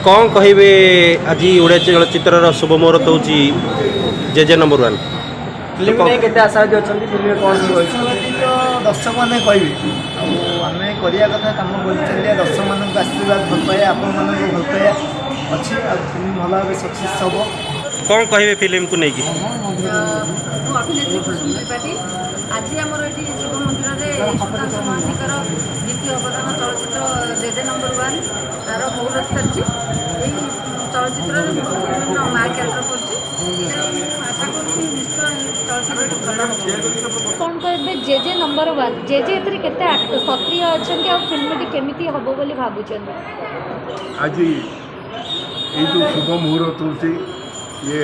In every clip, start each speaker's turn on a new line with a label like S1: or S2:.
S1: कौन कहे आज ओडिया चलचित्र शुभ मुहूर्त हूँ जे नंबर 1
S2: फिल्म नहीं केते आशावादी अच्छा फिल्म कौन
S3: दर्शक मैंने कहे आम करिया कथा कम कर दर्शक मान आशीर्वाद भल पाए आपण मान भल पाए अच्छी फिल्म भल भाव सक्सेस हम।
S1: कौन कहे फिल्म को लेकिन
S4: अभिनेत्री कुसुम त्रिपाठी आज आमर ये शिव मंदिर में सुधांशु महांतीकर द्वितीय अवदान चलचित्र जेजे नंबर 1 तार मुहूर्त चलती चलचित्र विभिन्न माँ क्यारेक्टर कर आशा करुँच निश्चय चलचित्र
S5: कौन कहे जेजे नंबर 1 जेजे एते सक्रिय अच्छा फिल्म केमी हम बोली भावुं
S6: आज ये जो शुभ मुहूर्त होती ये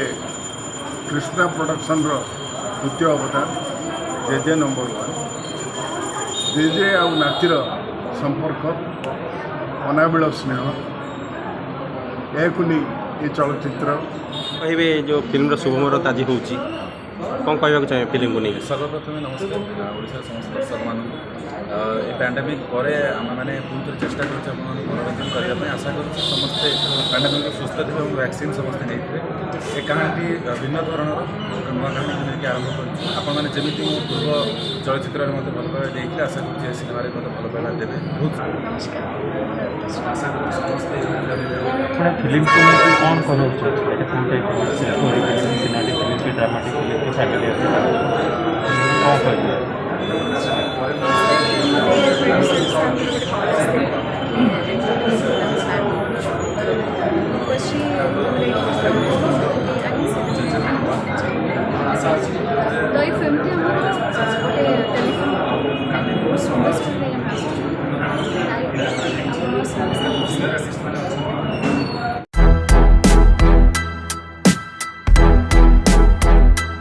S6: कृष्णा प्रोडक्शन द्वितीय अवतार जेजे नंबर 1 जेजे आ नातीर संपर्क अनाबिल स्नेह नहीं ये चलचित्र
S1: कहे जो फिल्म शुभ मुहूर्त आज हूँ कौन कहवाक चाहिए फिल्म को नहीं।
S7: सर्वप्रथम नमस्कार ओडिशा समस्त दर्शक मान ये पैंडेमिक पर आम मैंने बहुत चेष्टा कर मनोरंजन करने आशा कर समस्ते पैंडेमिक सुस्थ थे और वैक्सीन समस्ते नहीं ये कहानी भिन्न धरण नुआ कहानी आरंभ कर जमी पूर्व चलचित्र मत भल पाइबा देखिए आशा कर सिनेमा मत भल पाइबा देवे बहुत आशा कर समस्ते
S8: फिल्म को कौन कहना ड्रामाटिक फिल्म फैमिली कौन कह